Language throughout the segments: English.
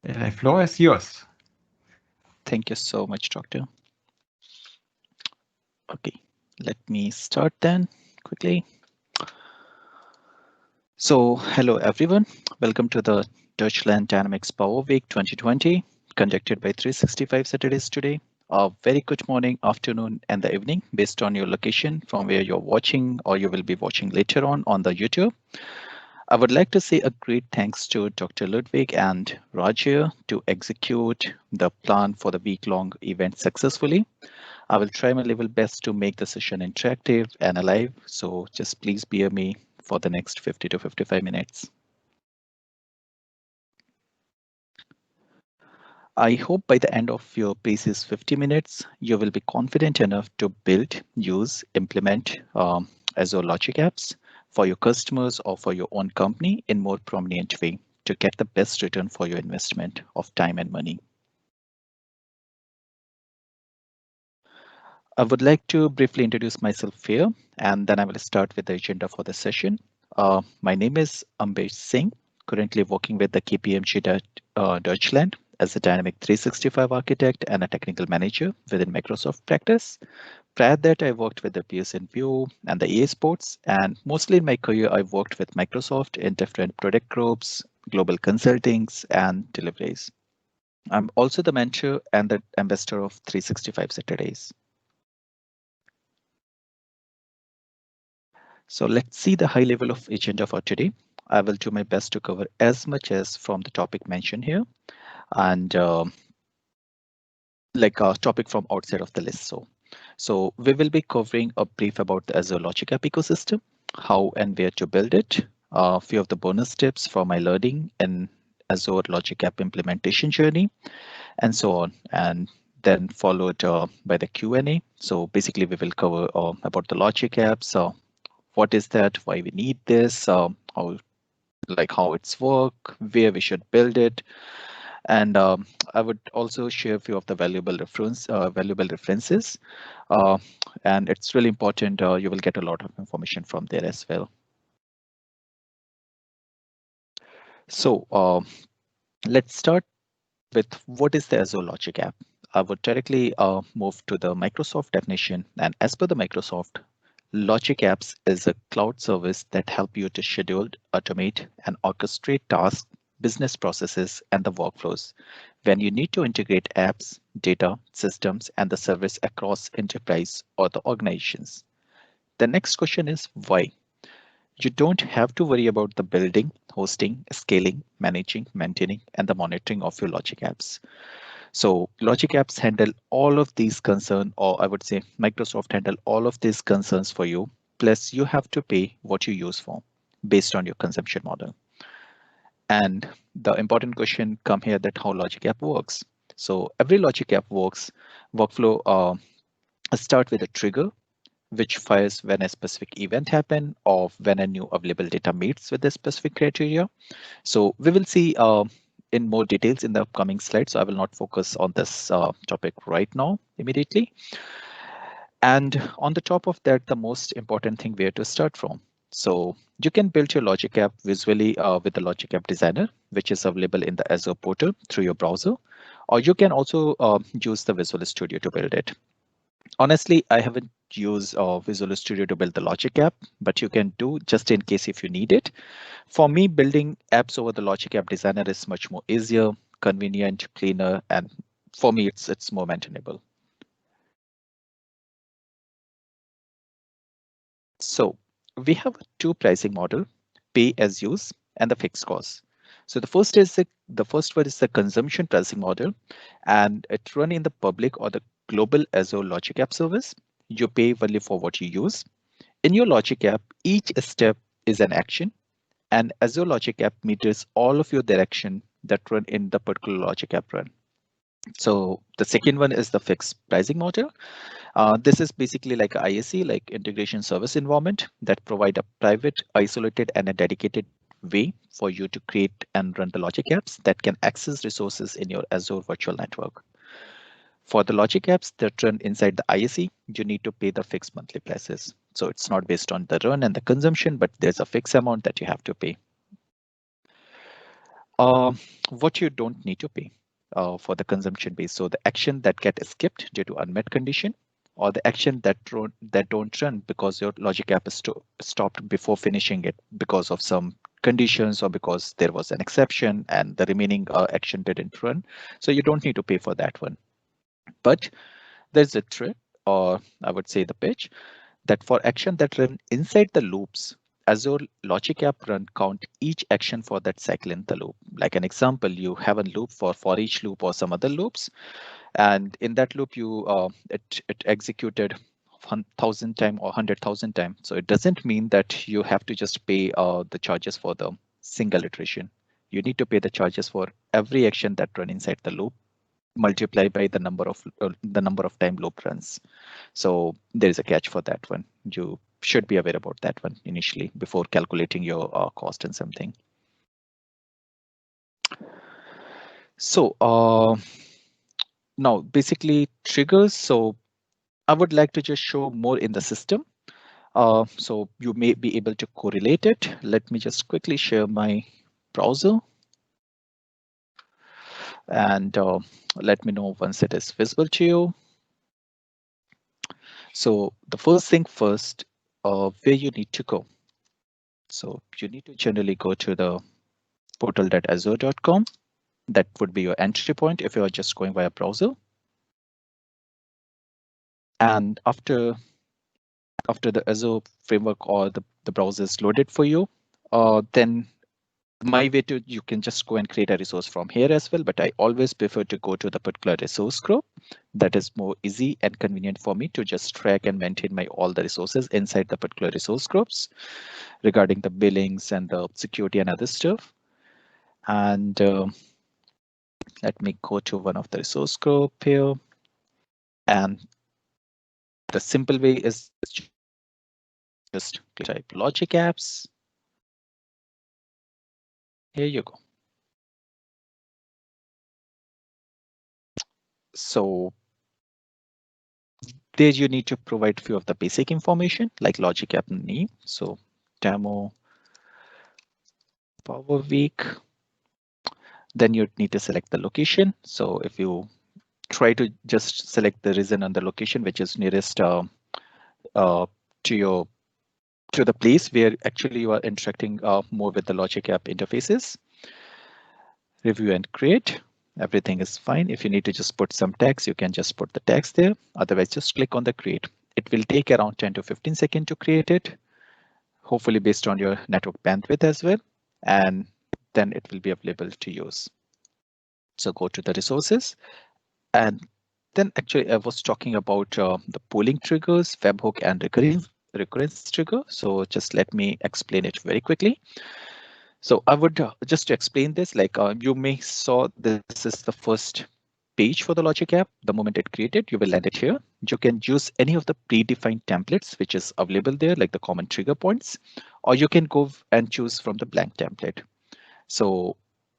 The floor is yours. Thank you so much, Doctor. Okay, let me start then quickly. So, hello everyone. Welcome to the Deutschland Dynamics Power Week 2020, conducted by 365 Saturdays today. A very good morning, afternoon, and the evening, based on your location from where you're watching or you will be watching later on the YouTube. I would like to say a great thanks to Dr. Ludwig and Roger to execute the plan for the week-long event successfully. I will try my level best to make the session interactive and alive, so just please bear me for the next 50 to 55 minutes. I hope by the end of your previous 50 minutes, you will be confident enough to build, use, implement Azure Logic apps for your customers or for your own company in more prominent way to get the best return for your investment of time and money. I would like to briefly introduce myself here, and then I will start with the agenda for the session. My name is Ambesh Singh, currently working with the KPMG Deutschland as a Dynamic 365 architect and a technical manager within Microsoft practice. Prior to that, I worked with the PSN View and the EA Sports, and mostly in my career, I worked with Microsoft in different product groups, global consultings, and deliveries. I'm also the mentor and the ambassador of 365 Saturdays. So let's see the high level of agenda for today. I will do my best to cover as much as from the topic mentioned here and like a topic from outside of the list. So we will be covering a brief about the Azure Logic App ecosystem, how and where to build it, a few of the bonus tips for my learning in Azure Logic App implementation journey, and so on. And then followed by the Q&A. So basically we will cover about the Logic apps, what is that, why we need this, how it's work, where we should build it, and I would also share a few of the valuable references, uh, and it's really important. You will get a lot of information from there as well. So let's start with what is the Azure Logic App. I would directly move to the Microsoft definition, and as per the Microsoft, Logic Apps is a cloud service that help you to schedule, automate, and orchestrate tasks, business processes, and the workflows. When you need to integrate apps, data, systems, and the service across enterprise or the organizations. The next question is why? You don't have to worry about the building, hosting, scaling, managing, maintaining, and the monitoring of your Logic apps. So Logic apps handle all of these concerns, or I would say Microsoft handle all of these concerns for you. Plus you have to pay what you use for based on your consumption model. And the important question come here that how Logic app works. So every Logic app workflow start with a trigger which fires when a specific event happen or when a new available data meets with a specific criteria. So we will see in more details in the upcoming slides. So I will not focus on this topic right now immediately. And on the top of that, the most important thing where to start from. So you can build your Logic app visually with the Logic App Designer, which is available in the Azure portal through your browser, or you can also use the Visual Studio to build it. Honestly, I haven't used Visual Studio to build the Logic app, but you can do just in case if you need it. For me, building apps over the Logic App Designer is much more easier, convenient, cleaner, and for me, it's more maintainable. So we have two pricing model, pay as use and the fixed cost. So the first one is the consumption pricing model, and it run in the public or the global Azure Logic App service. You pay only for what you use. In your Logic App, each step is an action, and Azure Logic App meters all of your direction that run in the particular Logic App run. So the second one is the fixed pricing model. This is basically like a ISE, like integration service environment that provide a private, isolated, and a dedicated way for you to create and run the Logic apps that can access resources in your Azure virtual network. For the Logic apps that run inside the ISE, you need to pay the fixed monthly prices. So it's not based on the run and the consumption, but there's a fixed amount that you have to pay. What you don't need to pay for the consumption base. So the action that get skipped due to unmet condition, or the action that don't run because your logic app is stopped before finishing it because of some conditions or because there was an exception and the remaining action didn't run. So you don't need to pay for that one. But there's a trick, or I would say the pitch, that for action that run inside the loops, Azure Logic App Run count each action for that cycle in the loop. Like an example, you have a loop for each loop or some other loops, and in that loop, it executed 1,000 time or 100,000 time. So it doesn't mean that you have to just pay the charges for the single iteration. You need to pay the charges for every action that run inside the loop, multiplied by the number of time loop runs. So there is a catch for that one. You should be aware about that one initially before calculating your cost and something. So now basically triggers. So I would like to just show more in the system. So you may be able to correlate it. Let me just quickly share my browser and let me know once it is visible to you. So the first thing first, where you need to go. So you need to generally go to the portal.azure.com. That would be your entry point if you are just going via browser. And after the Azure framework or the browser is loaded for you, then my way to you can just go and create a resource from here as well. But I always prefer to go to the particular resource group. That is more easy and convenient for me to just track and maintain my all the resources inside the particular resource groups regarding the billings and the security and other stuff. And let me go to one of the resource group here. And the simple way is just type logic apps. Here you go. So there you need to provide few of the basic information like logic app name. So demo Power Week. Then you need to select the location. So if you try to just select the region and the location which is nearest uh, to your to the place where actually you are interacting more with the logic app interfaces. Review and create. Everything is fine. If you need to just put some text, you can just put the text there. Otherwise, just click on the create. It will take around 10 to 15 seconds to create it, hopefully based on your network bandwidth as well. And then it will be available to use. So go to the resources. And then actually I was talking about the polling triggers, webhook and recurrence trigger. So just let me explain it very quickly. So I would just to explain this, like you may saw this is the first page for the logic app. The moment it created, you will land it here. You can use any of the predefined templates which is available there, like the common trigger points, or you can go and choose from the blank template. So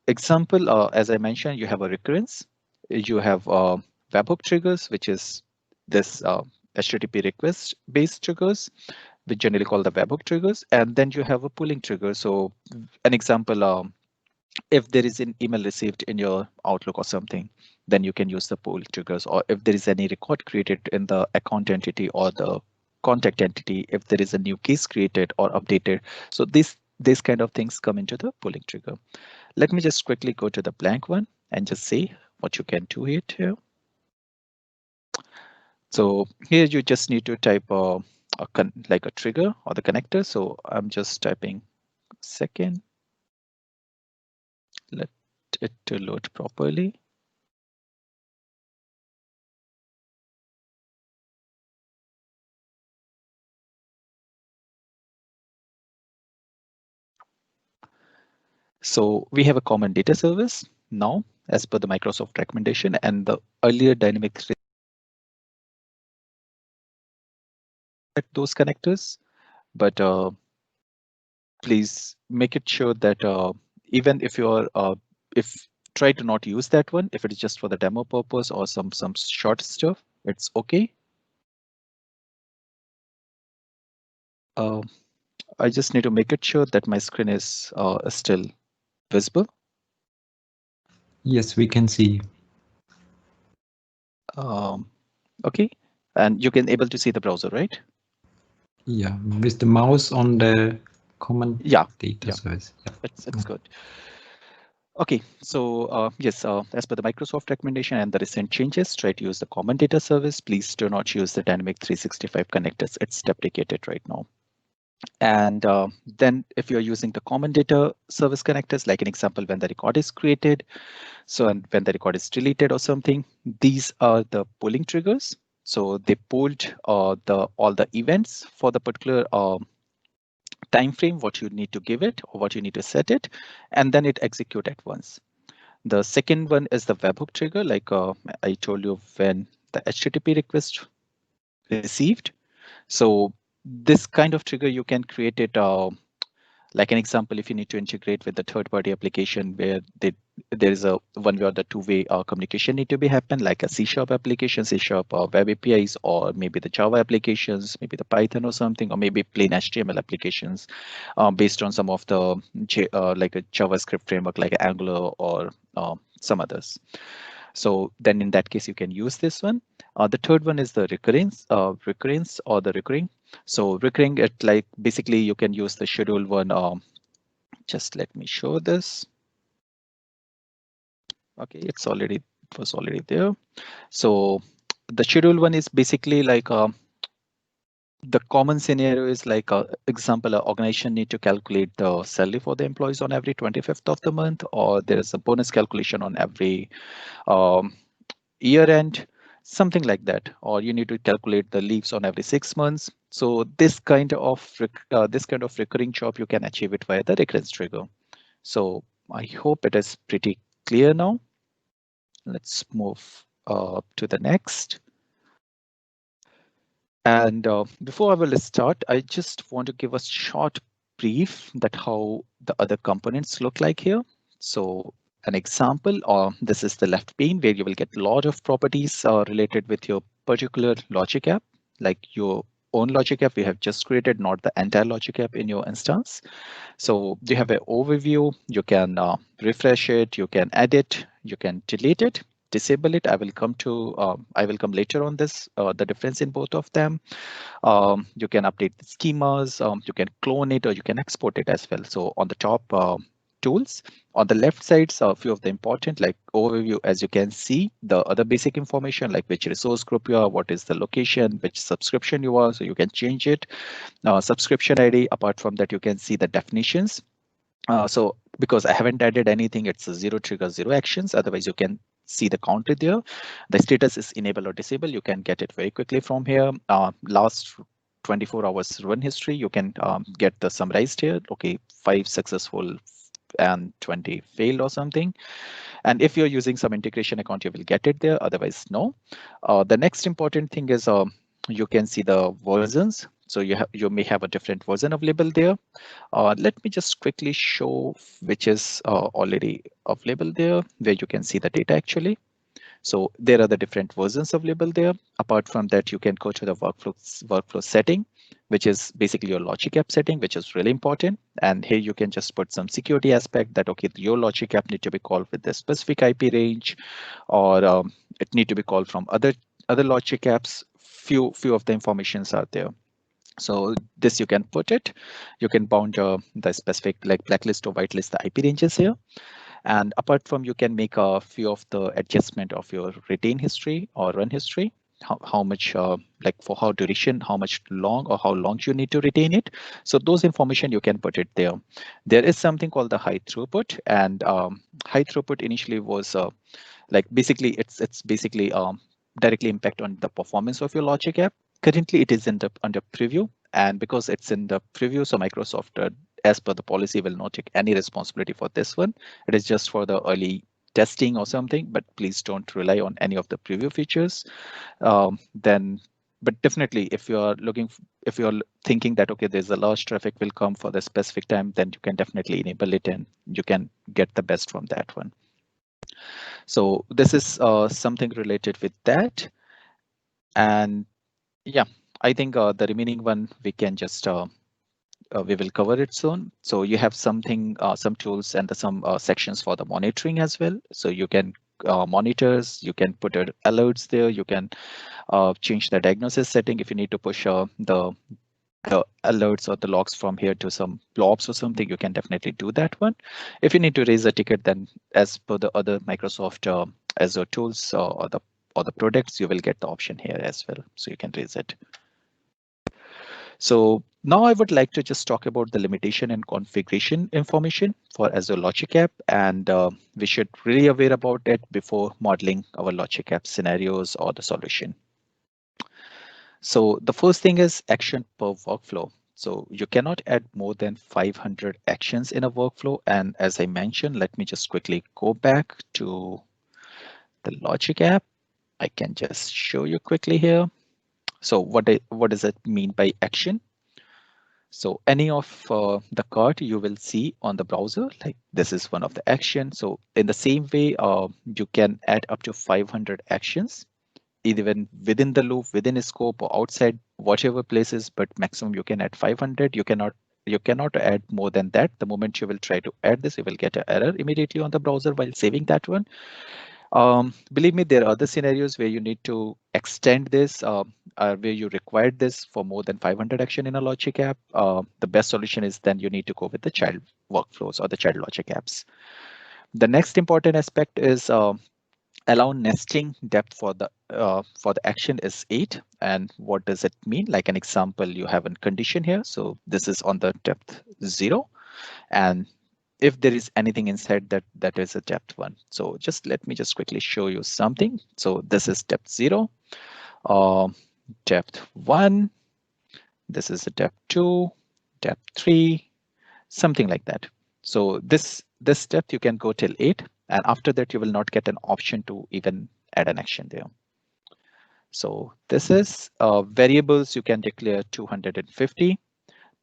example, as I mentioned, you have a recurrence, you have webhook triggers, which is this HTTP request based triggers, we generally call the webhook triggers, and then you have a pooling trigger. So an example, if there is an email received in your Outlook or something, then you can use the pool triggers. Or if there is any record created in the account entity or the contact entity, if there is a new case created or updated. So these kind of things come into the pooling trigger. Let me just quickly go to the blank one and just see what you can do it here. So here you just need to type like a trigger or the connector. So I'm just typing second. Let it to load properly. So we have a common data service now as per the Microsoft recommendation, and the earlier dynamic those connectors, but please make it sure that even if you're if try to not use that one, if it is just for the demo purpose or some short stuff, it's okay. Uh, I just need to make it sure that my screen is still visible. Yes, we can see. Okay, and you can able to see the browser, right? Yeah, with the mouse on the common Yeah, data yeah, service. Yeah. it's good. Okay, so yes, as per the Microsoft recommendation and the recent changes, try to use the common data service. Please do not use the dynamic 365 connectors. It's deprecated right now. And then if you're using the common data service connectors, like an example, when the record is created, so and when the record is deleted or something, these are the polling triggers. So they pulled the all the events for the particular time frame, what you need to give it or what you need to set it, and then it execute at once. The second one is the webhook trigger, like I told you when the HTTP request received. So this kind of trigger you can create it like an example, if you need to integrate with the third-party application where there is a one-way or the two-way communication need to be happen, like a C# application, C# web APIs, or maybe the Java applications, maybe the Python or something, or maybe plain HTML applications, based on some of the like a JavaScript framework, like Angular or some others. So then in that case, you can use this one. The third one is the recurrence or the recurring. So recurring, it like basically you can use the schedule one. Just let me show this. Okay, it was already there. So the schedule one is basically like the common scenario is like example, an organization need to calculate the salary for the employees on every 25th of the month, or there is a bonus calculation on every um, year end, something like that, or you need to calculate the leaves on every 6 months. So this kind of recurring job you can achieve it via the recurrence trigger. So I hope it is pretty clear now. Let's move to the next. And before I will start, I just want to give a short brief that how the other components look like here. So an example, this is the left pane where you will get a lot of properties related with your particular logic app, like your own logic app we have just created, not the entire logic app in your instance. So you have an overview, you can refresh it, you can edit, you can delete it, disable it. I will come later on this, the difference in both of them. You can update the schemas, you can clone it, or you can export it as well. So on the top tools, on the left side, so a few of the important like overview, as you can see, the other basic information like which resource group you are, what is the location, which subscription you are, so you can change it. Subscription ID, apart from that, you can see the definitions. So because I haven't added anything, it's a zero trigger, zero actions. Otherwise, you can see the counter there. The status is enable or disable. You can get it very quickly from here. Last 24 hours run history, you can get the summarized here. Okay, 5 successful and 20 failed or something. And if you're using some integration account, you will get it there. Otherwise, no. The next important thing is you can see the versions. So you may have a different version available there. Let me just quickly show which is already available there, where you can see the data actually. So there are the different versions available there. Apart from that, you can go to the workflow setting, which is basically your logic app setting, which is really important. And here you can just put some security aspect that, okay, your logic app need to be called with the specific IP range, or it need to be called from other logic apps. Few of the informations are there. So this you can put it. You can bound the specific like blacklist or whitelist the IP ranges here. And apart from, you can make a few of the adjustment of your retain history or run history, how much like for how duration, how much long or how long you need to retain it. So those information you can put it there. There is something called the high throughput, and high throughput initially was like basically it's basically directly impact on the performance of your logic app. Currently it is in the under preview, and because it's in the preview, so Microsoft as per the policy will not take any responsibility for this one. It is just for the early testing or something, but please don't rely on any of the preview features. Then but definitely if you are if you're thinking that okay, there's a large traffic will come for the specific time, then you can definitely enable it and you can get the best from that one. So this is something related with that. And yeah, I think the remaining one we can just we will cover it soon. So you have something, some tools and some sections for the monitoring as well. So you can monitors, you can put alerts there, you can change the diagnosis setting if you need to push the alerts or the logs from here to some blobs or something, you can definitely do that one. If you need to raise a ticket, then as per the other Microsoft Azure tools or the products, you will get the option here as well. So you can raise it. So now I would like to just talk about the limitation and configuration information for Azure Logic App, and we should really aware about it before modeling our Logic App scenarios or the solution. So the first thing is action per workflow. So you cannot add more than 500 actions in a workflow. And as I mentioned, let me just quickly go back to the Logic App. I can just show you quickly here. So what does it mean by action? So any of the card you will see on the browser, like this is one of the actions. So in the same way, you can add up to 500 actions, even within the loop, within a scope or outside, whatever places, but maximum you can add 500. You cannot add more than that. The moment you will try to add this, you will get an error immediately on the browser while saving that one. Believe me, there are other scenarios where you need to extend this, where you require this for more than 500 action in a Logic app. The best solution is then you need to go with the child workflows or the child Logic apps. The next important aspect is allow nesting depth for the action is 8. And what does it mean? Like an example, you have a condition here. So this is on the depth 0. And if there is anything inside that is a depth 1. So let me just quickly show you something. So this is depth 0, depth 1. This is a depth 2, depth 3, something like that. So this depth you can go till 8. And after that, you will not get an option to even add an action there. So this is variables you can declare 250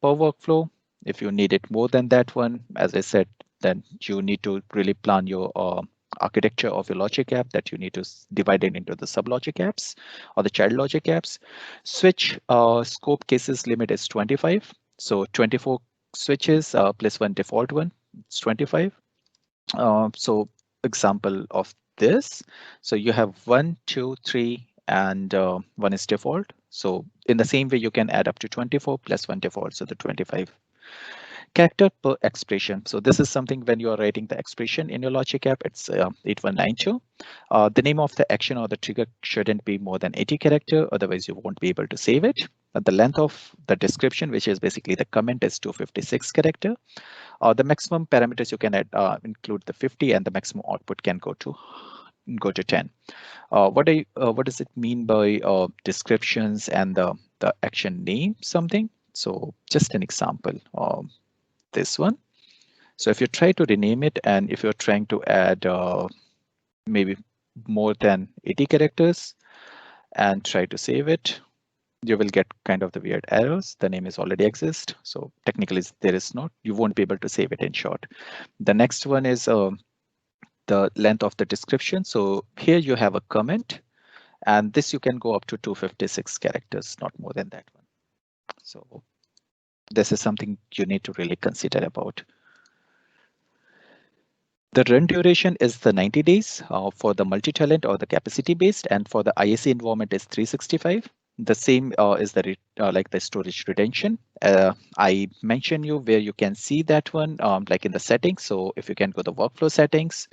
per workflow. If you need it more than that one, as I said, then you need to really plan your architecture of your Logic app, that you need to divide it into the sub Logic apps or the child Logic apps. Switch scope cases limit is 25. So 24 switches plus one default one, it's 25. So example of this. So you have 1, 2, 3, and 1 is default. So in the same way, you can add up to 24 plus 1 default, so the 25. Character per expression. So this is something when you are writing the expression in your Logic app, it's 8192. The name of the action or the trigger shouldn't be more than 80 character, otherwise you won't be able to save it. The length of the description, which is basically the comment, is 256 character. The maximum parameters you can add include the 50, and the maximum output can go to 10. What does it mean by descriptions and the action name something? So just an example, this one. So if you try to rename it, and if you're trying to add maybe more than 80 characters and try to save it, you will get kind of the weird errors. The name is already exist. So technically there is not, you won't be able to save it in short. The next one is the length of the description. So here you have a comment, and this you can go up to 256 characters, not more than that one. So this is something you need to really consider about. The run duration is the 90 days for the multi-tenant or the capacity based, and for the IAC environment is 365. The same is the like the storage retention. I mentioned you where you can see that one like in the settings. So if you can go the workflow settings,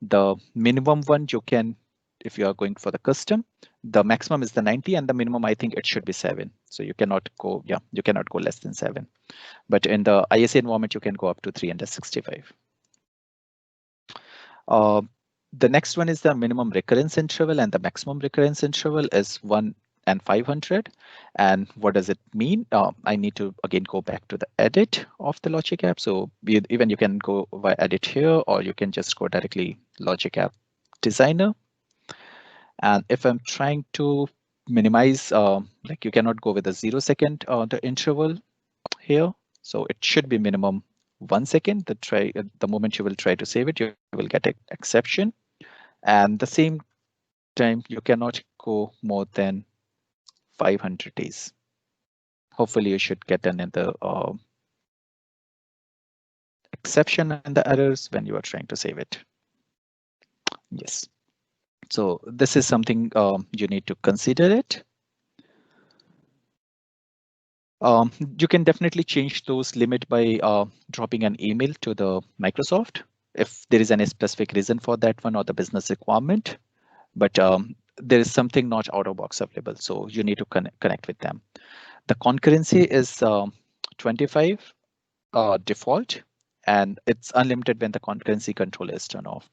the minimum one you can, if you are going for the custom, the maximum is the 90, and the minimum I think it should be 7. So you cannot go, you cannot go less than 7. But in the IAC environment, you can go up to 365. The next one is the minimum recurrence interval, and the maximum recurrence interval is 1 and 500. And what does it mean? I need to again go back to the edit of the Logic app. So even you can go by edit here, or you can just go directly Logic app designer. And if I'm trying to minimize, like you cannot go with a 0 second the interval here. So it should be minimum 1 second. The moment you will try to save it, you will get an exception. And the same time, you cannot go more than 500 days. Hopefully you should get another exception and the errors when you are trying to save it. Yes. So this is something you need to consider it. You can definitely change those limit by dropping an email to the Microsoft if there is any specific reason for that one or the business requirement. But there is something not out of box available, so you need to connect with them. The concurrency is 25 default, and it's unlimited when the concurrency control is turned off.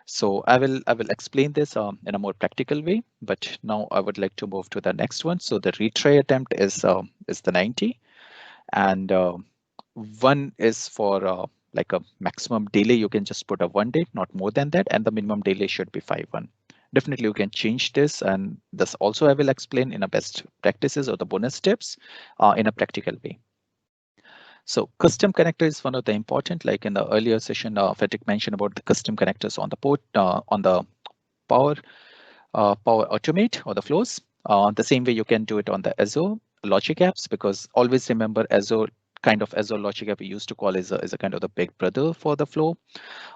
So I will explain this in a more practical way, but now I would like to move to the next one. So the retry attempt is the 90, and one is for like a maximum delay. You can just put a 1 day, not more than that, and the minimum delay should be 5-1. Definitely you can change this, and this also I will explain in a best practices or the bonus tips in a practical way. So custom connector is one of the important, like in the earlier session, Frederick mentioned about the custom connectors on the port, on the Power Automate or the flows. The same way you can do it on the Azure logic apps, because always remember Azure logic app we used to call is a kind of the big brother for the flow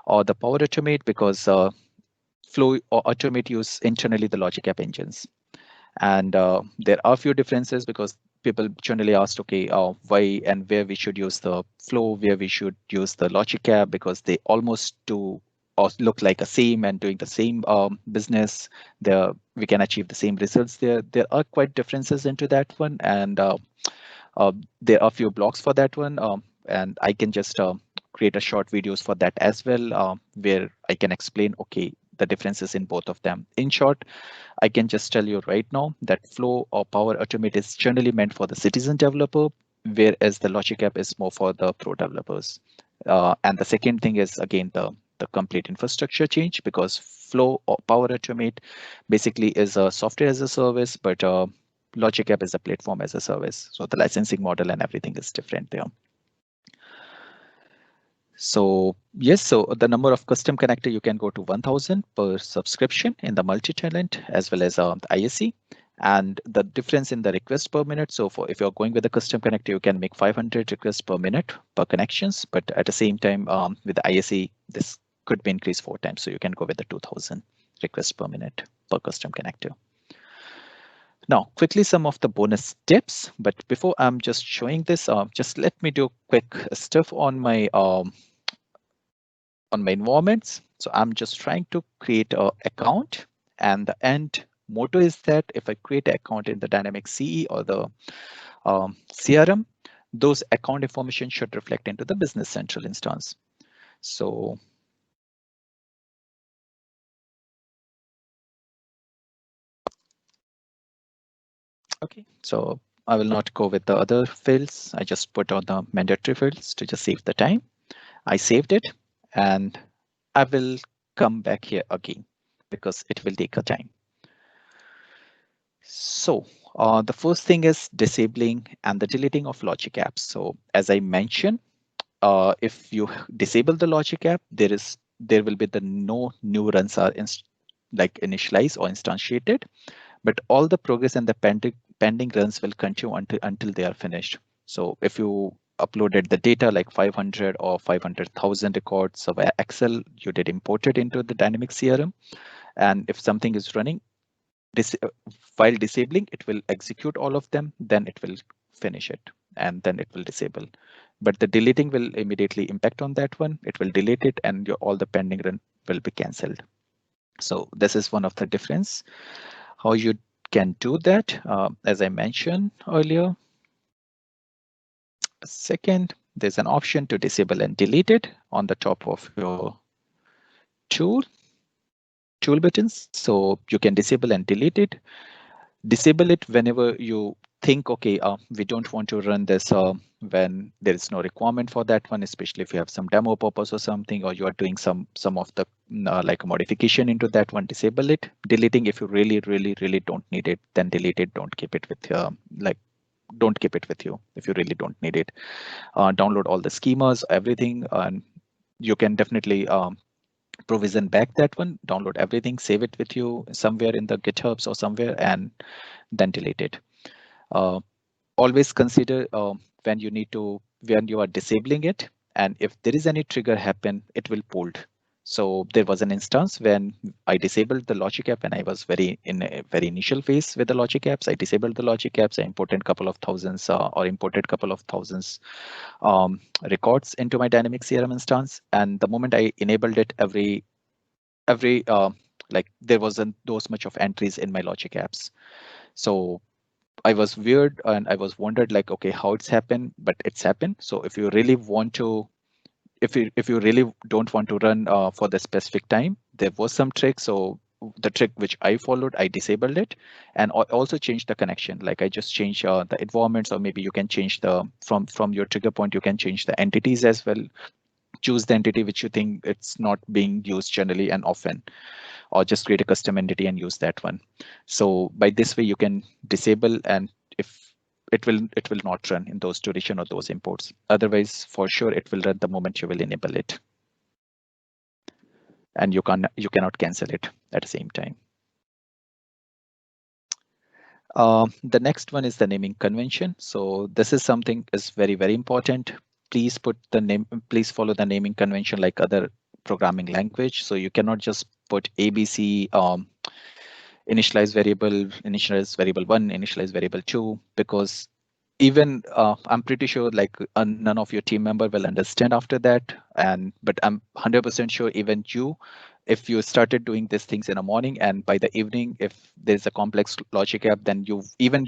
or the Power Automate, because flow or automate use internally the logic app engines. And there are a few differences, because people generally ask, okay, why and where we should use the flow, where we should use the logic app, because they almost do or look like a same and doing the same business. There we can achieve the same results. There are quite differences into that one, and there are a few blocks for that one, and I can just create a short videos for that as well, where I can explain, okay, the differences in both of them. In short, I can just tell you right now that flow or Power Automate is generally meant for the citizen developer, whereas the logic app is more for the pro developers. And the second thing is again the complete infrastructure change, because flow or Power Automate basically is a software as a service, but logic app is a platform as a service. So the licensing model and everything is different there. So yes, so the number of custom connector, you can go to 1000 per subscription in the multi-tenant as well as the ISC. And the difference in the request per minute. So if you're going with the custom connector, you can make 500 requests per minute per connections. But at the same time, with the ISC, this could be increased 4 times. So you can go with the 2000 requests per minute per custom connector. Now, quickly some of the bonus tips. But before I'm just showing this, just let me do quick stuff on my environments. So I'm just trying to create an account, and the end motto is that if I create an account in the dynamic CE or the CRM, those account information should reflect into the Business Central instance. So okay, so I will not go with the other fields. I just put on the mandatory fields to just save the time. I saved it, and I will come back here again because it will take a time. So the first thing is disabling and the deleting of logic apps. So as I mentioned, if you disable the logic app, there will be the no new runs are like initialized or instantiated, but all the progress and the pending runs will continue until they are finished. So if you uploaded the data like 500 or 500,000 records of Excel, you did import it into the dynamic CRM, and if something is running, while disabling, it will execute all of them, then it will finish it, and then it will disable. But the deleting will immediately impact on that one. It will delete it, and all the pending run will be cancelled. So this is one of the difference. How you can do that, as I mentioned earlier. Second, there's an option to disable and delete it on the top of your tool buttons. So you can disable and delete it. Disable it whenever you think, okay, we don't want to run this when there is no requirement for that one, especially if you have some demo purpose or something, or you are doing some of the like a modification into that one. Disable it. Deleting if you really don't need it, then delete it. Don't keep it with don't keep it with you if you really don't need it. Download all the schemas, everything, and you can definitely provision back that one, download everything, save it with you somewhere in the GitHubs or somewhere, and then delete it. Always consider when you are disabling it, and if there is any trigger happen, it will pulled. So there was an instance when I disabled the logic app, and I was in a very initial phase with the logic apps. I disabled the logic apps. I imported couple of thousands records into my dynamic CRM instance. And the moment I enabled it, every like there wasn't those much of entries in my logic apps. So I was weird and I was wondered like, okay, how it's happened, but it's happened. So if you really want to, if you really don't want to run for the specific time, there was some trick. So the trick which I followed, I disabled it and also changed the connection. Like I just changed the environments, or maybe you can change the from your trigger point, you can change the entities as well. Choose the entity which you think it's not being used generally and often, or just create a custom entity and use that one. So by this way you can disable, and if it will not run in those duration or those imports. Otherwise, for sure, it will run the moment you will enable it. And you cannot cancel it at the same time. The next one is the naming convention. So this is something is very, very important. Please please follow the naming convention like other programming language. So you cannot just put ABC initialize variable 1, initialize variable 2, because even I'm pretty sure like none of your team member will understand after that. But I'm 100% sure even you, if you started doing these things in the morning and by the evening, if there's a complex logic app, then you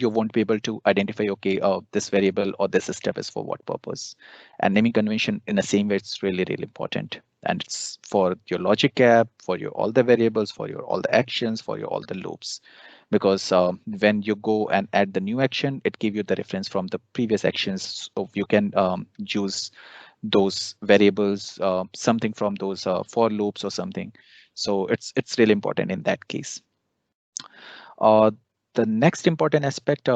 won't be able to identify, okay, this variable or this step is for what purpose. And naming convention in the same way, it's really, really important. And it's for your logic app, for your all the variables, for your all the actions, for your all the loops. Because when you go and add the new action, it gives you the reference from the previous actions. So you can use those variables, something from those for loops or something. So it's really important in that case. The next important aspect,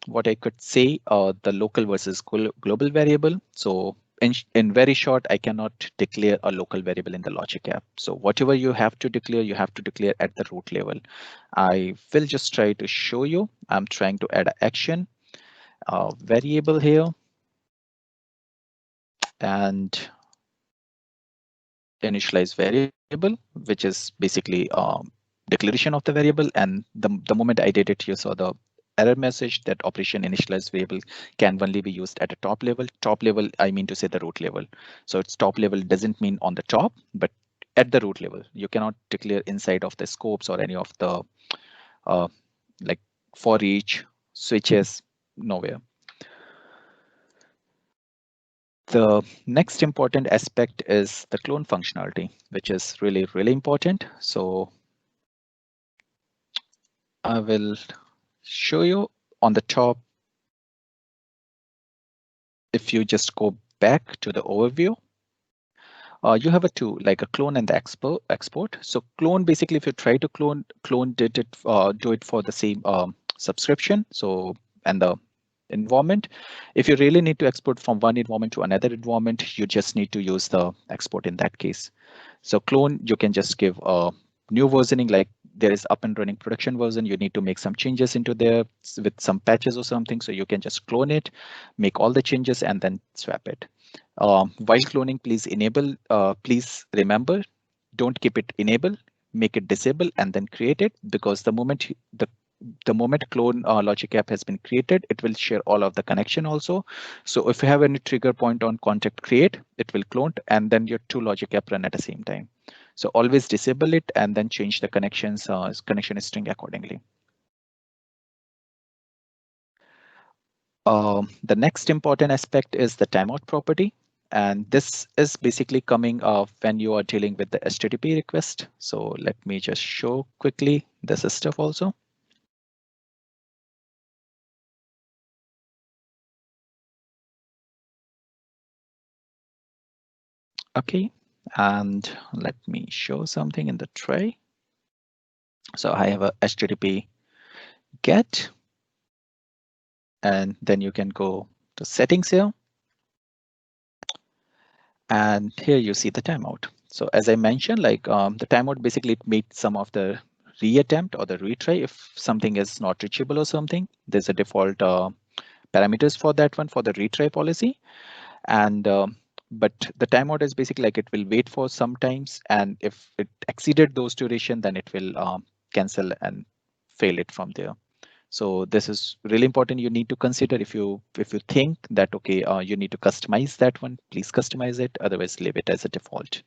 what I could say, the local versus global variable. So in very short, I cannot declare a local variable in the logic app. So whatever you have to declare at the root level. I will just try to show you. I'm trying to add an action variable here. And initialize variable, which is basically declaration of the variable. And the moment I did it, you saw the error message that operation initialize variable can only be used at a top level. Top level, I mean to say the root level. So it's top level doesn't mean on the top, but at the root level. You cannot declare inside of the scopes or any of the like for each switches, nowhere. The next important aspect is the clone functionality, which is really, really important. So I will show you on the top. If you just go back to the overview, you have like a clone and the export. So clone, basically, if you try to clone do it for the same subscription. So and the environment. If you really need to export from one environment to another environment, you just need to use the export in that case. So clone, you can just give a new versioning, like there is up and running production version. You need to make some changes into there with some patches or something. So you can just clone it, make all the changes, and then swap it. While cloning, please remember, don't keep it enable, make it disable, and then create it, because the moment clone logic app has been created, it will share all of the connection also. So if you have any trigger point on contact create, it will clone, and then your two logic app run at the same time. So always disable it and then change the connection string accordingly. The next important aspect is the timeout property. And this is basically coming when you are dealing with the HTTP request. So let me just show quickly this stuff also. Okay, and let me show something in the tray. So I have a HTTP get, and then you can go to settings here. And here you see the timeout. So as I mentioned, like the timeout, basically it made some of the reattempt or the retry if something is not reachable or something. There's a default parameters for that one, for the retry policy. And but the timeout is basically like it will wait for some times, and if it exceeded those duration, then it will cancel and fail it from there. So this is really important. You need to consider if you think that okay, you need to customize that one, please customize it. Otherwise, leave it as a default.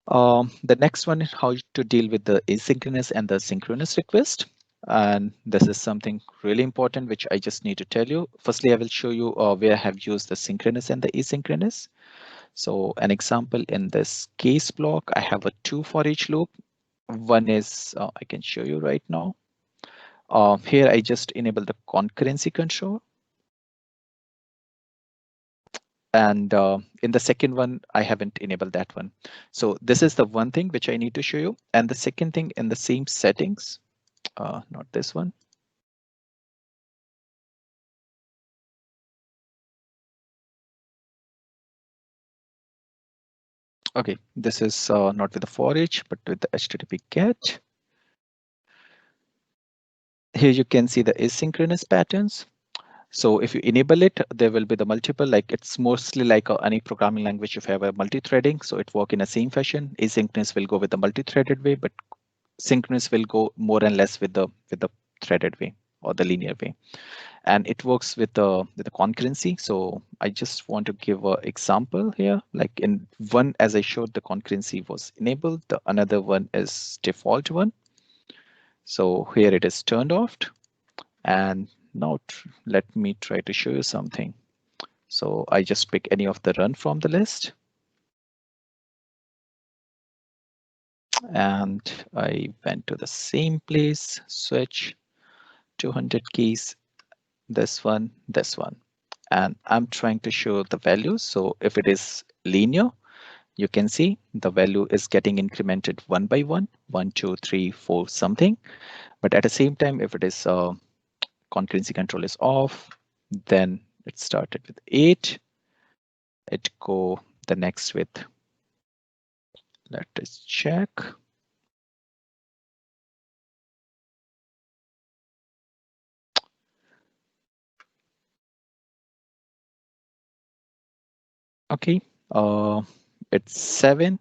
The next one is how to deal with the asynchronous and the synchronous request. And this is something really important, which I just need to tell you. Firstly, I will show you where I have used the synchronous and the asynchronous. So an example in this case block, I have a 2 for each loop. One is, I can show you right now. Here I just enable the concurrency control. And in the second one, I haven't enabled that one. So this is the one thing which I need to show you. And the second thing in the same settings, not this one. Okay, this is not with the for each, but with the HTTP GET. Here you can see the asynchronous patterns. So if you enable it, there will be the multiple, like it's mostly like any programming language if you have a multi-threading. So it work in the same fashion. Asynchronous will go with the multi-threaded way, but synchronous will go more and less with the threaded way or the linear way. And it works with the concurrency. So I just want to give an example here. Like in one, as I showed, the concurrency was enabled. The another one is default one. So here it is turned off. And now let me try to show you something. So I just pick any of the run from the list. And I went to the same place, switch 200 keys, this one, and I'm trying to show the values. So if it is linear, you can see the value is getting incremented one by one, 1, 2, 3, 4, something. But at the same time, if it is concurrency control is off, then it started with 8. It go the next with, let us check. Okay, it's 7.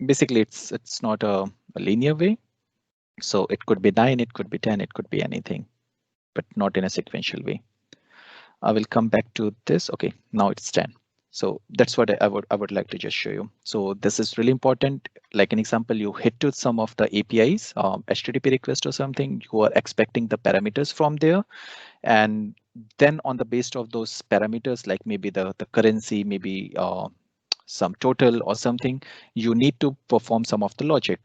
Basically, it's not a linear way. So it could be 9, it could be 10, it could be anything, but not in a sequential way. I will come back to this. Okay, now it's 10. So that's what I would like to just show you. So this is really important. Like an example, you hit to some of the APIs, HTTP request or something, you are expecting the parameters from there. And then on the base of those parameters, like maybe the currency, maybe some total or something, you need to perform some of the logic.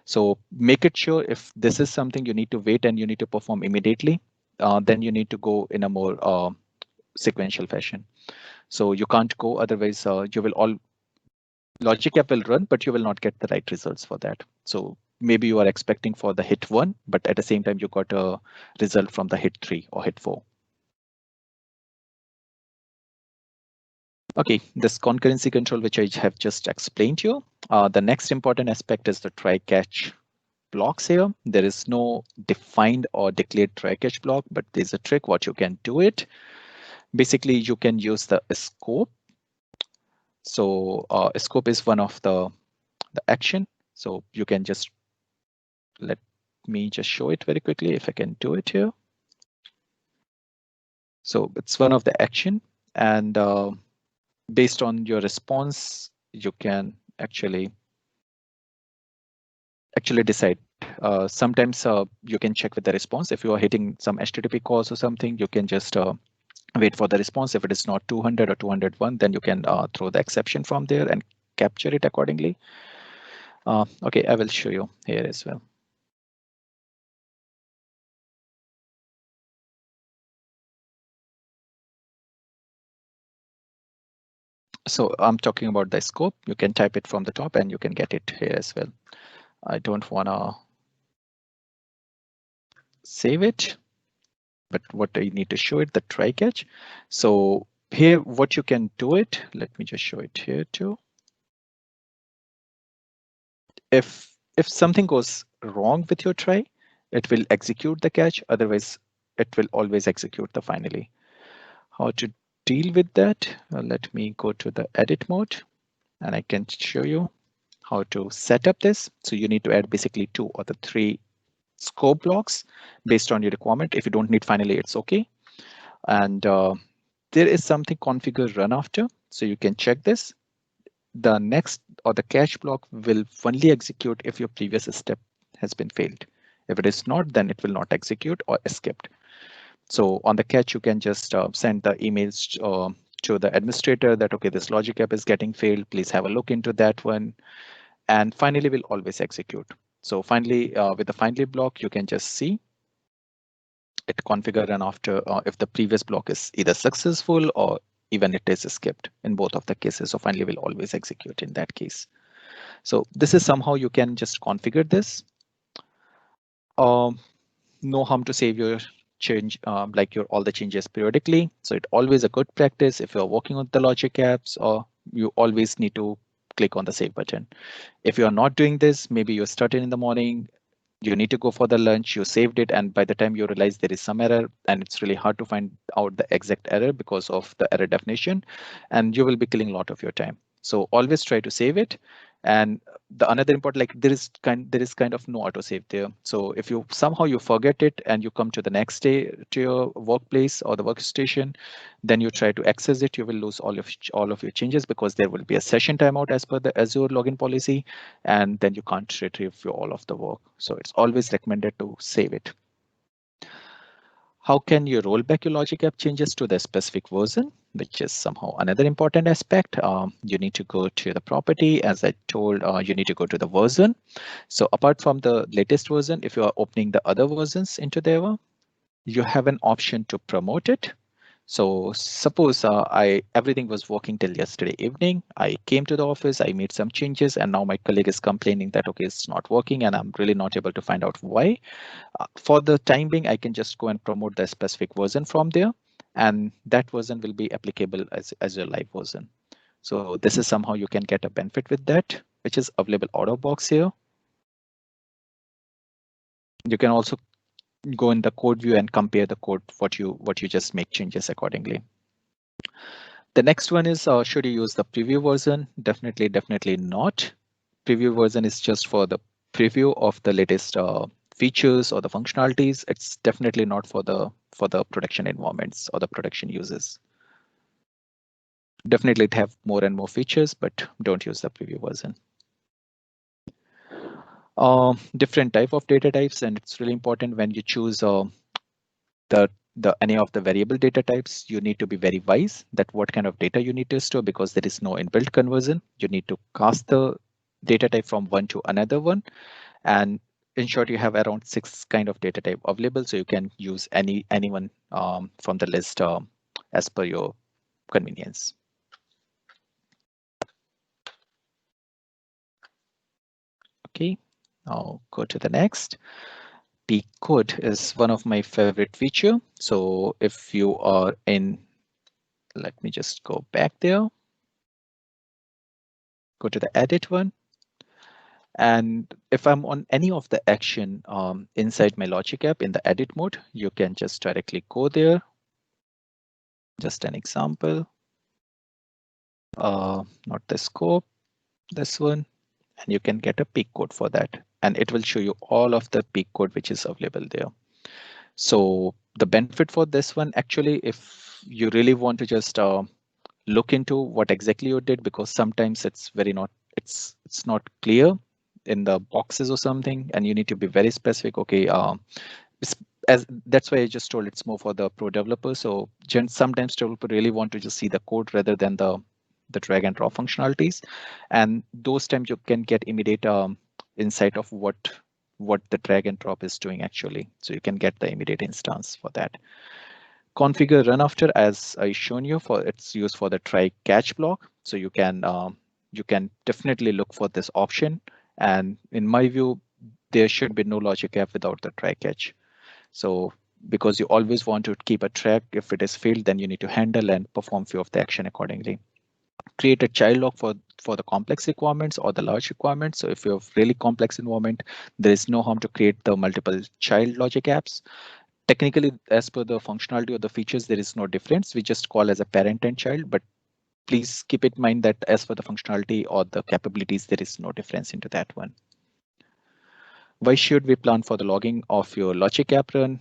So make it sure if this is something you need to wait and you need to perform immediately, then you need to go in a more sequential fashion. So you can't go, otherwise you will all logic app will run, but you will not get the right results for that. So maybe you are expecting for the hit 1, but at the same time you got a result from the hit 3 or hit 4. Okay, this concurrency control, which I have just explained to you. The next important aspect is the try catch blocks here. There is no defined or declared try catch block, but there's a trick what you can do it. Basically, you can use the scope. So scope is one of the action. So you can just, let me just show it very quickly if I can do it here. So it's one of the action, and based on your response, you can actually decide. Sometimes you can check with the response. If you are hitting some HTTP calls or something, you can just wait for the response. If it is not 200 or 201, then you can throw the exception from there and capture it accordingly. Okay, I will show you here as well. So I'm talking about the scope. You can type it from the top and you can get it here as well. I don't want to save it, but what I need to show it, the try catch. So here, what you can do it, let me just show it here too. If something goes wrong with your try, it will execute the catch. Otherwise, it will always execute the finally. How to deal with that? Let me go to the edit mode and I can show you how to set up this. So you need to add basically 2 or the 3 scope blocks based on your requirement. If you don't need finally, it's okay. And there is something configure run after. So you can check this. The next or the catch block will only execute if your previous step has been failed. If it is not, then it will not execute or skipped. So on the catch, you can just send the emails to the administrator that, okay, this logic app is getting failed. Please have a look into that one. And finally, will always execute. So finally, with the finally block, you can just see it configure and after if the previous block is either successful or even it is skipped in both of the cases. So finally, will always execute in that case. So this is somehow you can just configure this. No harm to save your change like your all the changes periodically. So it always a good practice if you're working on the logic apps, or you always need to click on the save button. If you're not doing this, maybe you're starting in the morning, you need to go for the lunch, you saved it, and by the time you realize there is some error and it's really hard to find out the exact error because of the error definition, and you will be killing a lot of your time. So always try to save it. And the another important, like there is kind of no auto save there. So if you somehow you forget it and you come to the next day to your workplace or the workstation, then you try to access it, you will lose all of your changes because there will be a session timeout as per the Azure login policy, and then you can't retrieve all of the work. So it's always recommended to save it. How can you roll back your logic app changes to the specific version, which is somehow another important aspect? You need to go to the property. As I told, you need to go to the version. So apart from the latest version, if you are opening the other versions into there, you have an option to promote it. So suppose everything was working till yesterday evening. I came to the office, I made some changes, and now my colleague is complaining that, okay, it's not working and I'm really not able to find out why. For the time being, I can just go and promote the specific version from there, and that version will be applicable as a live version. So this is somehow you can get a benefit with that, which is available out of box here. You can also go in the code view and compare the code, what you just make changes accordingly. The next one is, should you use the preview version? Definitely not. Preview version is just for the preview of the latest features or the functionalities. It's definitely not for the production environments or the production users. Definitely have more and more features, but don't use the preview version. Different type of data types, and it's really important when you choose any of the variable data types, you need to be very wise that what kind of data you need to store, because there is no inbuilt conversion. You need to cast the data type from one to another one, and in short, you have around 6 kind of data type available, so you can use anyone from the list as per your convenience. Okay, now go to the next. Peak code is one of my favorite feature. So if you are in, let me just go back there. Go to the edit one. And if I'm on any of the action inside my logic app in the edit mode, you can just directly go there. Just an example. Not the scope, this one. And you can get a peak code for that. And it will show you all of the peak code which is available there. So the benefit for this one, actually, if you really want to just look into what exactly you did, because sometimes it's not clear in the boxes or something, and you need to be very specific. Okay, that's why I just told it's more for the pro developers. So sometimes developers really want to just see the code rather than the drag and drop functionalities, and those times you can get immediate insight of what the drag and drop is doing actually. So you can get the immediate instance for that. Configure run after, as I shown you, for it's used for the try catch block. So you can definitely look for this option. And in my view, there should be no logic app without the try catch. So because you always want to keep a track, if it is failed, then you need to handle and perform few of the action accordingly. Create a child log for the complex requirements or the large requirements. So if you have really complex environment, there is no harm to create the multiple child logic apps. Technically, as per the functionality of the features, there is no difference. We just call as a parent and child, but please keep in mind that as for the functionality or the capabilities, there is no difference into that one. Why should we plan for the logging of your logic app run?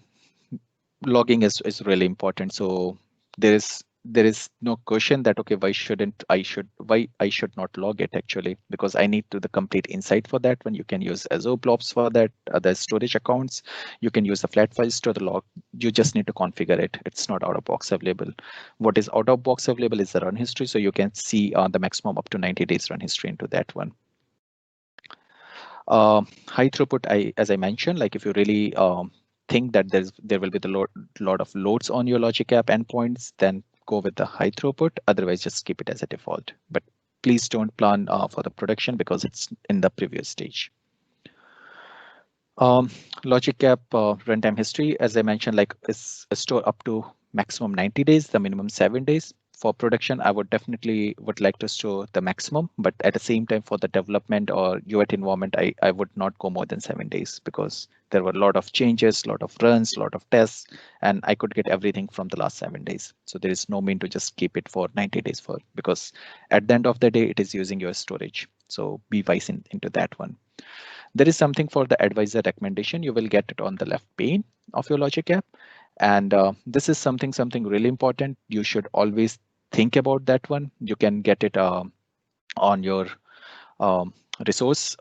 Logging is really important. So there is no question that okay, why I should not log it actually, because I need to the complete insight for that one. You can use Azure blobs for that, other storage accounts. You can use the flat files to the log. You just need to configure it. It's not out of box available. What is out of box available is the run history. So you can see the maximum up to 90 days run history into that one. High throughput, as I mentioned, like if you really think that there will be the lot of loads on your logic app endpoints, then go with the high throughput. Otherwise, just keep it as a default. But please don't plan for the production because it's in the previous stage. Logic app runtime history, as I mentioned, like is store up to maximum 90 days, the minimum 7 days. For production, I would definitely like to store the maximum, but at the same time for the development or UAT environment, I would not go more than 7 days because there were a lot of changes, a lot of runs, a lot of tests, and I could get everything from the last 7 days. So there is no mean to just keep it for 90 days because at the end of the day, it is using your storage. So be wise into that one. There is something for the advisor recommendation. You will get it on the left pane of your logic app. And this is something really important. You should always think about that one. You can get it on your um, resource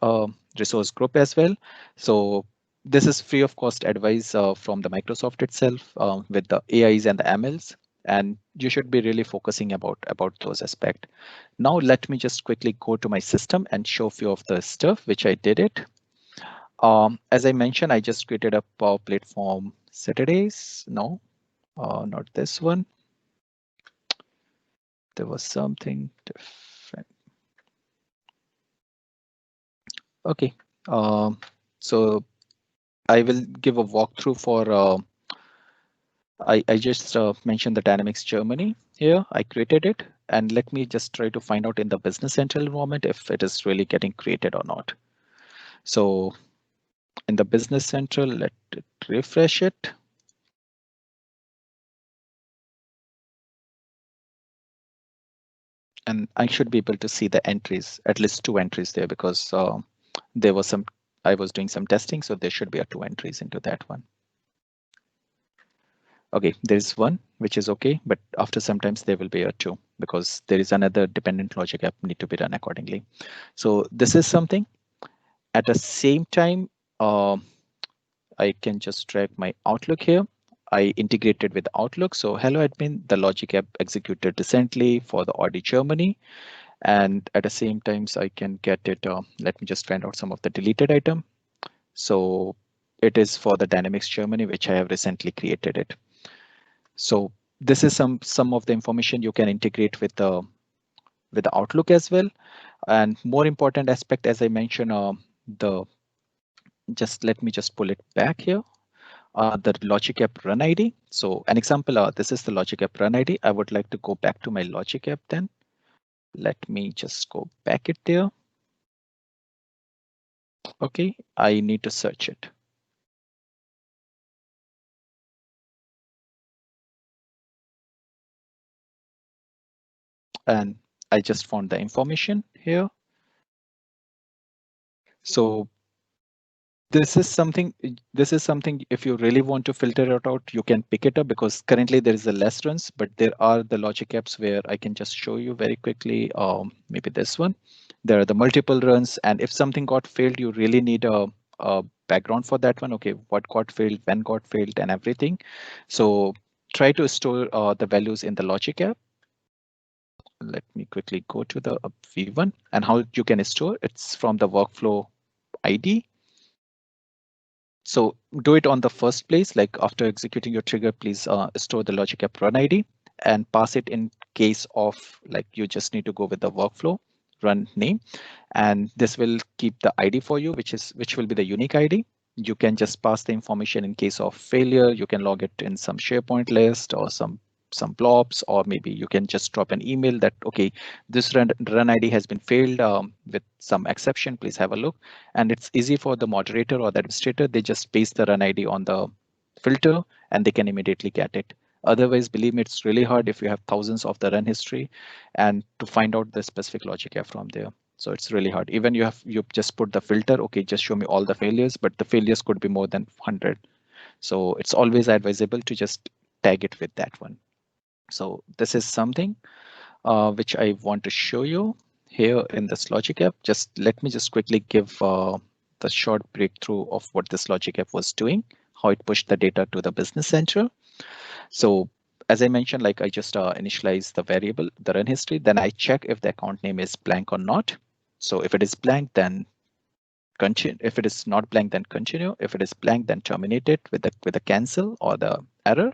group as well. So this is free of cost advice from the Microsoft itself with the AIs and the MLs. And you should be really focusing about those aspects. Now let me just quickly go to my system and show a few of the stuff which I did it. As I mentioned, I just created a Power Platform Saturdays. No, not this one. There was something different. Okay, so I will give a walkthrough for. I just mentioned the Dynamics Germany here. I created it, and let me just try to find out in the Business Central environment if it is really getting created or not. So in the Business Central, let it refresh it. And I should be able to see the entries, at least 2 entries there, because there was I was doing some testing, so there should be 2 entries into that one. Okay, there's one, which is okay, but after sometimes there will be a 2 because there is another dependent logic app need to be done accordingly. So this is something. At the same time, I can just drag my Outlook here. I integrated with Outlook. So hello admin, the logic app executed recently for the Audi Germany. And at the same times, I can get it. Let me just find out some of the deleted item. So it is for the Dynamics Germany, which I have recently created it. So this is some of the information you can integrate with the Outlook as well. And more important aspect, as I mentioned, let me just pull it back here. The logic app run ID. So an example, this is the logic app run ID. I would like to go back to my logic app then. Let me just go back it there. Okay, I need to search it. And I just found the information here. So this is something if you really want to filter it out, you can pick it up because currently there is a less runs, but there are the logic apps where I can just show you very quickly. Maybe this one. There are the multiple runs, and if something got failed, you really need a background for that one. Okay, what got failed, when got failed, and everything. So try to store the values in the logic app. Let me quickly go to the V1 and how you can store. It's from the workflow ID. So do it on the first place, like after executing your trigger, please store the logic app run ID and pass it in case of like you just need to go with the workflow run name. And this will keep the ID for you, which will be the unique ID. You can just pass the information in case of failure. You can log it in some SharePoint list or some blobs, or maybe you can just drop an email that, okay, this run ID has been failed with some exception, please have a look. And it's easy for the moderator or the administrator. They just paste the run ID on the filter and they can immediately get it. Otherwise, believe me, it's really hard if you have thousands of the run history and to find out the specific logic F from there. So it's really hard. Even you just put the filter, okay, just show me all the failures, but the failures could be more than 100. So it's always advisable to just tag it with that one. So this is something which I want to show you here in this logic app. Let me just quickly give the short breakthrough of what this logic app was doing, how it pushed the data to the business central. So as I mentioned, like I just initialize the variable, the run history, then I check if the account name is blank or not. So if it is blank, then continue. If it is not blank, then continue. If it is blank, then terminate it with the cancel or the error.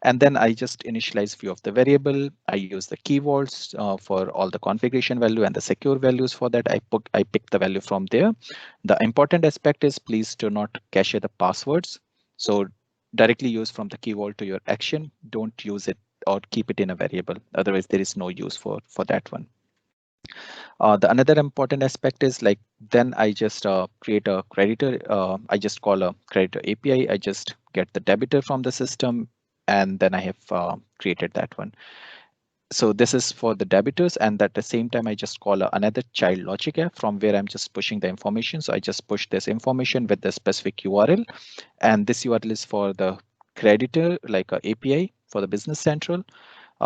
And then I just initialize few of the variable. I use the keywords for all the configuration value and the secure values for that. I pick the value from there. The important aspect is please do not cache the passwords. So directly use from the keyword to your action. Don't use it or keep it in a variable. Otherwise, there is no use for that one. The another important aspect is like then I just create a creditor. I just call a creditor API. I just get the debitor from the system, and then I have created that one. So this is for the debitors, and at the same time I just call another child logic app from where I'm just pushing the information. So I just push this information with the specific URL, and this URL is for the creditor, like a API for the business central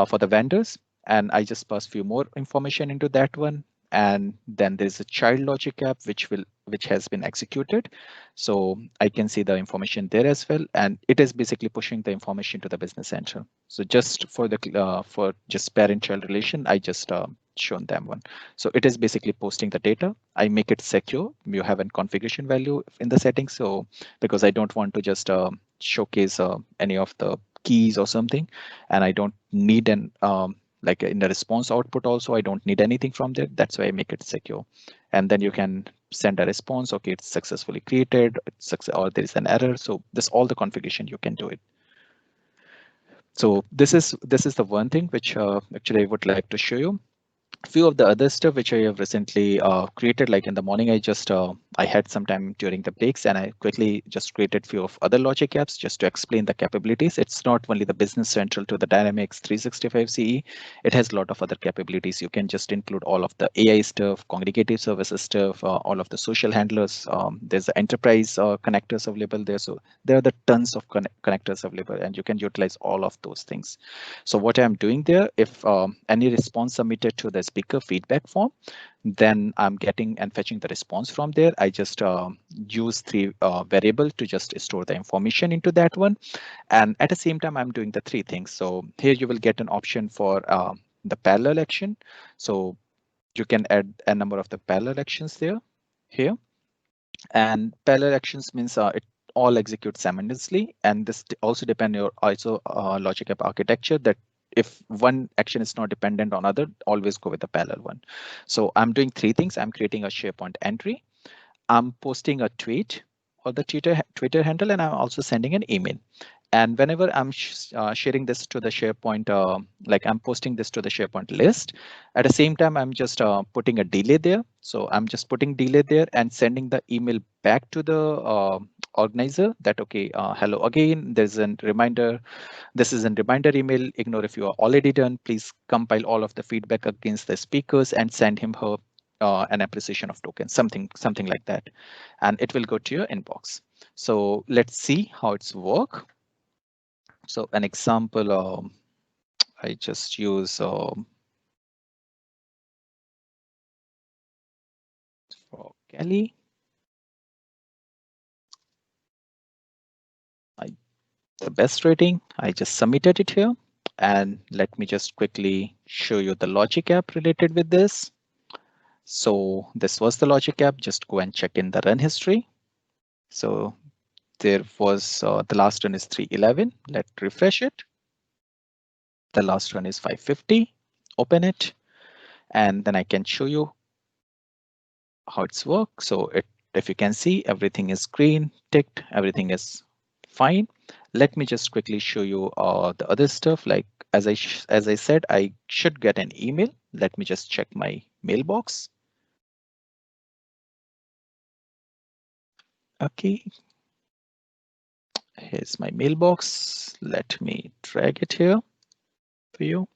for the vendors, and I just pass few more information into that one. And then there's a child logic app which has been executed, so I can see the information there as well, and it is basically pushing the information to the business central. So just for the for just parent-child relation, I just shown them one. So it is basically posting the data. I make it secure. You have a configuration value in the settings, so because I don't want to just showcase any of the keys or something, and I don't need an like in the response output also, I don't need anything from there. That's why I make it secure. And then you can send a response, okay, it's successfully created, or there is an error. So this all the configuration you can do it. So this is the one thing which actually I would like to show you. Few of the other stuff which I have recently created, like in the morning, I had some time during the breaks and I quickly just created few of other logic apps just to explain the capabilities. It's not only the business central to the Dynamics 365 CE. It has a lot of other capabilities. You can just include all of the AI stuff, congregative services stuff, all of the social handlers. There's the enterprise connectors available there. So there are the tons of connectors available and you can utilize all of those things. So what I'm doing there, if any response submitted to the speaker feedback form, then I'm getting and fetching the response from there. I just use three variable to just store the information into that one. And at the same time, I'm doing the three things. So here you will get an option for the parallel action. So you can add a number of the parallel actions there, here. And parallel actions means it all execute simultaneously. And this also depend on your ISO logic app architecture, that if one action is not dependent on other, always go with the parallel one. So I'm doing three things. I'm creating a SharePoint entry. I'm posting a tweet or the Twitter handle, and I'm also sending an email. And whenever I'm sharing this to the SharePoint, like I'm posting this to the SharePoint list, at the same time, I'm just putting a delay there. So I'm just putting delay there and sending the email back to the organizer that, okay, hello again, there's a reminder. This is a reminder email. Ignore if you are already done. Please compile all of the feedback against the speakers and send her an appreciation of tokens, something like that. And it will go to your inbox. So let's see how it's work. So an example, I just use for Kelly. The best rating, I just submitted it here. And let me just quickly show you the logic app related with this. So this was the logic app. Just go and check in the run history. So there was the last one is 311. Let's refresh it. The last one is 550. Open it, and then I can show you how it's work. So if you can see, everything is green, ticked, everything is fine. Let me just quickly show you the other stuff. Like as I said, I should get an email. Let me just check my mailbox. Okay. Here's my mailbox. Let me drag it here for you.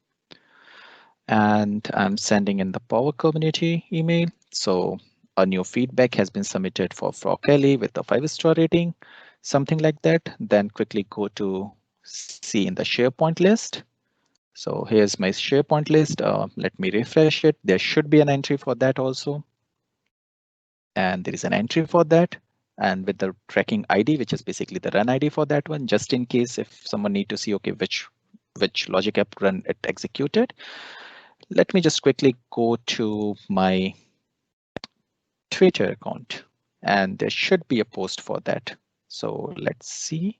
And I'm sending in the Power Community email. So a new feedback has been submitted for Frog Kelly with a 5-star rating, something like that. Then quickly go to see in the SharePoint list. So here's my SharePoint list. Let me refresh it. There should be an entry for that also. And there is an entry for that. And with the tracking ID, which is basically the run ID for that one, just in case if someone need to see, okay, which logic app run it executed. Let me just quickly go to my Twitter account, and there should be a post for that. So let's see.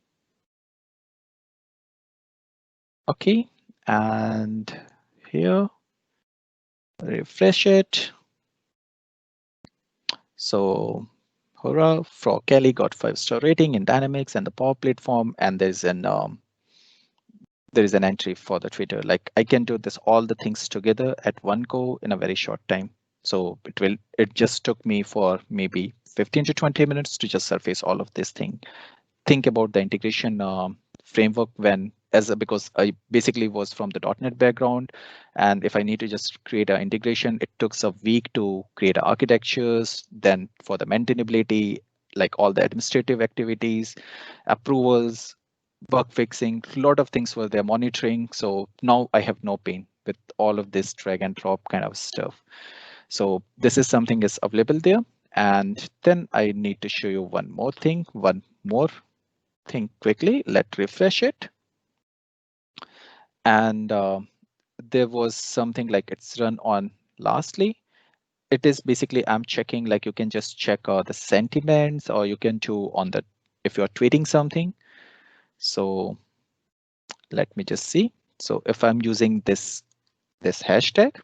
Okay, and here, refresh it. So hurrah, Frog Kelly got 5-star rating in Dynamics and the Power Platform, and there's an entry for the Twitter. Like I can do this all the things together at one go in a very short time. So it just took me for maybe 15 to 20 minutes to just surface all of this thing. Think about the integration framework because I basically was from the .NET background, and if I need to just create an integration, it took a week to create architectures, then for the maintainability, like all the administrative activities, approvals, bug fixing, a lot of things were there, monitoring. So now I have no pain with all of this drag and drop kind of stuff. So this is something is available there. And then I need to show you one more thing quickly. Let's refresh it. And there was something like it's run on lastly. It is basically I'm checking, like you can just check the sentiments, or you can do on the if you're tweeting something. So let me just see. So if I'm using this hashtag,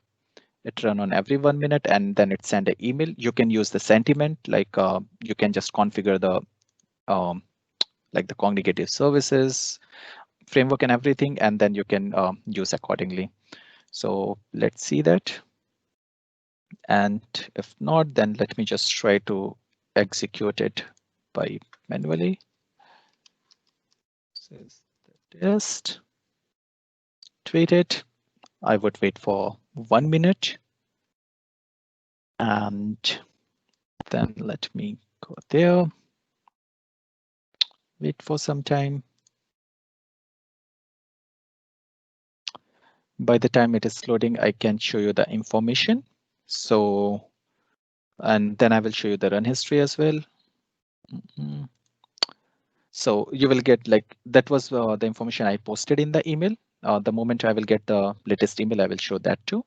it run on every 1 minute, and then it send an email. You can use the sentiment, like you can just configure the like the cognitive services framework and everything, and then you can use accordingly. So let's see that. And if not, then let me just try to execute it by manually. This is the test. Tweet it. I would wait for 1 minute. And then let me go there. Wait for some time. By the time it is loading, I can show you the information. So, and then I will show you the run history as well. So you will get like that was the information I posted in the email. The moment I will get the latest email, I will show that too.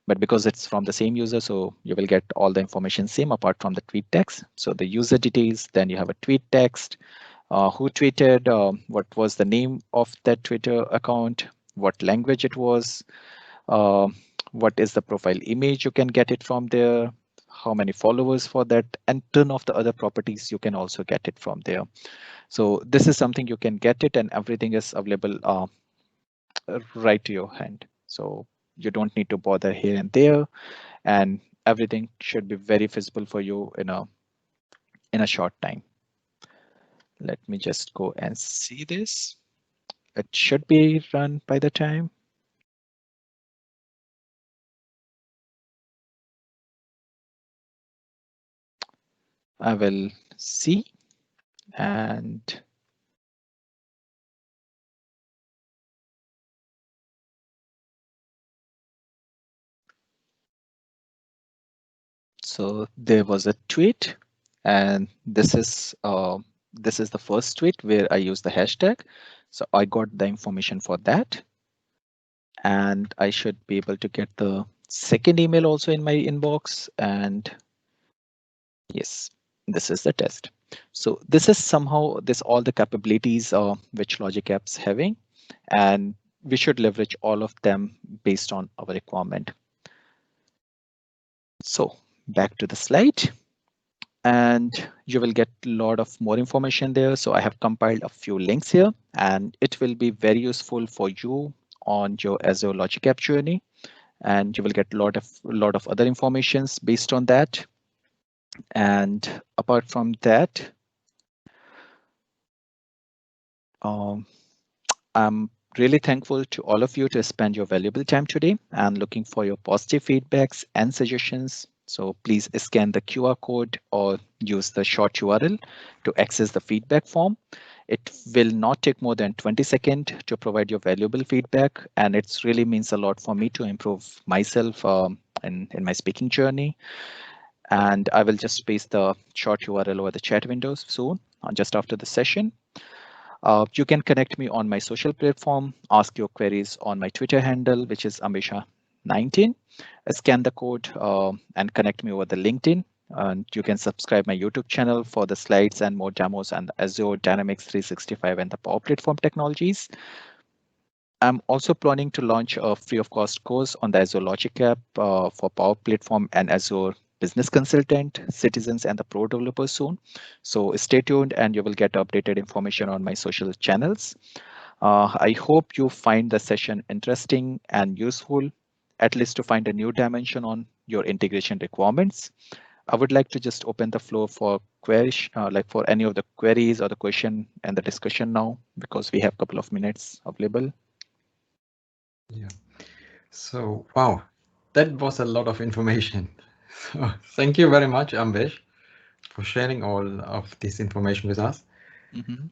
But because it's from the same user, so you will get all the information same apart from the tweet text. So the user details, then you have a tweet text, who tweeted, what was the name of that Twitter account, what language it was, uh, what is the profile image you can get it from there, how many followers for that, and ton of the other properties you can also get it from there. So this is something you can get it, and everything is available right to your hand. So you don't need to bother here and there, and everything should be very visible for you in a short time. Let me just go and see this. It should be run by the time. I will see. And so there was a tweet, and this is the first tweet where I use the hashtag. So I got the information for that, and I should be able to get the second email also in my inbox. And yes, this is the test. So this is somehow all the capabilities which Logic Apps having, and we should leverage all of them based on our requirement. So back to the slide, and you will get a lot of more information there. So I have compiled a few links here, and it will be very useful for you on your Azure Logic App journey, and you will get a lot of other informations based on that. And apart from that, I'm really thankful to all of you to spend your valuable time today and looking for your positive feedbacks and suggestions. So please scan the QR code or use the short URL to access the feedback form. It will not take more than 20 seconds to provide your valuable feedback, and it really means a lot for me to improve myself in my speaking journey. And I will just paste the short URL over the chat windows soon, just after the session. You can connect me on my social platform, ask your queries on my Twitter handle, which is Amisha19. Scan the code and connect me over the LinkedIn. And you can subscribe my YouTube channel for the slides and more demos and Azure Dynamics 365 and the Power Platform technologies. I'm also planning to launch a free of cost course on the Azure Logic app for Power Platform and Azure Business Consultant, Citizens, and the Pro developers soon. So stay tuned and you will get updated information on my social channels. I hope you find the session interesting and useful, at least to find a new dimension on your integration requirements. I would like to just open the floor for queries, like for any of the queries or the question and the discussion now, because we have a couple of minutes available. Yeah. So, wow, that was a lot of information. So, thank you very much, Ambesh, for sharing all of this information with us.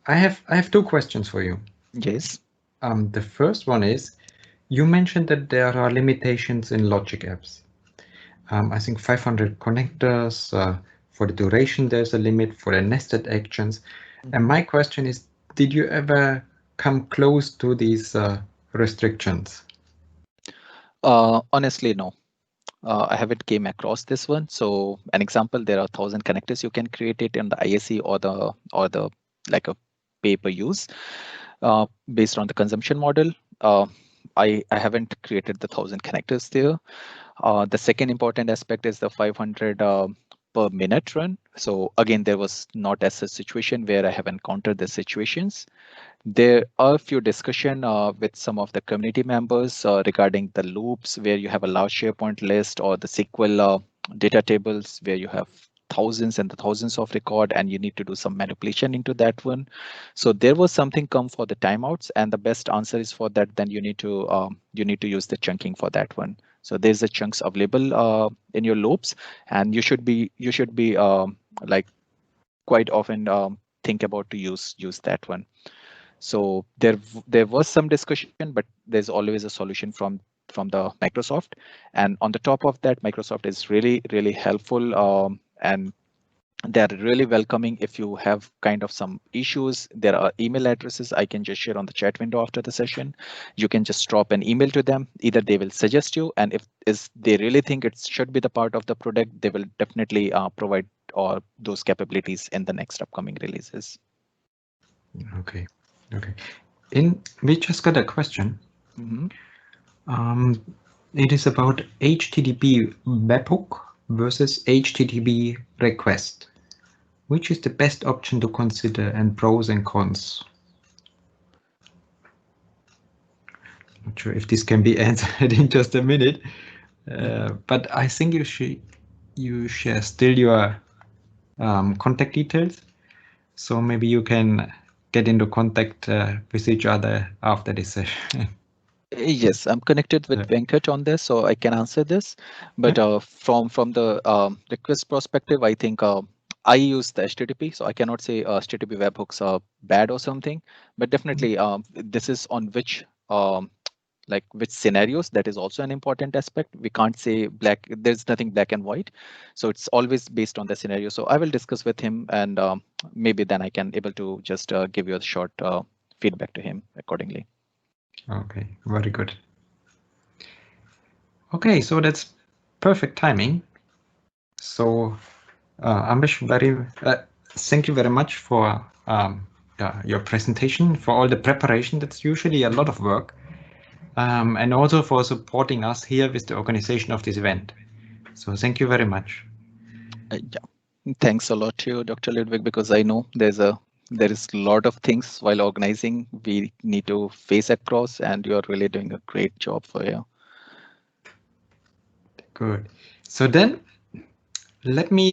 I have two questions for you. Yes. The first one is, you mentioned that there are limitations in Logic apps. I think 500 connectors, for the duration there's a limit, for the nested actions. And my question is, did you ever come close to these restrictions? Honestly, no. I haven't came across this one. So an example, there are 1,000 connectors you can create it in the ISE or the like a pay per use based on the consumption model. I haven't created the 1,000 connectors there. The second important aspect is the 500 per minute run. So again, there was not as a situation where I have encountered the situations. There are a few discussion with some of the community members regarding the loops where you have a large SharePoint list or the SQL data tables where you have thousands and the thousands of record and you need to do some manipulation into that one. So there was something come for the timeouts, and the best answer is for that. Then you need to use the chunking for that one. So there's the chunks available in your loops, and you should be like quite often think about to use that one. So there was some discussion, but there's always a solution from the Microsoft. And on the top of that, Microsoft is really helpful, and they're really welcoming. If you have kind of some issues, there are email addresses I can just share on the chat window after the session. You can just drop an email to them. Either they will suggest you, and if they really think it should be the part of the product, they will definitely provide or those capabilities in the next upcoming releases. Okay. We just got a question. It is about HTTP webhook versus HTTP request. Which is the best option to consider, and pros and cons? Not sure if this can be answered in just a minute, but I think you share still your contact details, so maybe you can get into contact with each other after this session. Yes, I'm connected with Venkat on this, so I can answer this. But from the request perspective, I think I use the HTTP, so I cannot say HTTP webhooks are bad or something. But definitely, this is on which which scenarios. That is also an important aspect. We can't say black. There's nothing black and white, so it's always based on the scenario. So I will discuss with him, and maybe then I can able to just give you a short feedback to him accordingly. Okay, very good. Okay, so that's perfect timing. So, Ambesh, thank you very much for your presentation, for all the preparation. That's usually a lot of work, and also for supporting us here with the organization of this event. So thank you very much. Yeah, thanks a lot to you, Dr. Ludwig, because I know there is a lot of things while organizing we need to face across, and you're really doing a great job for you. Good. So then let me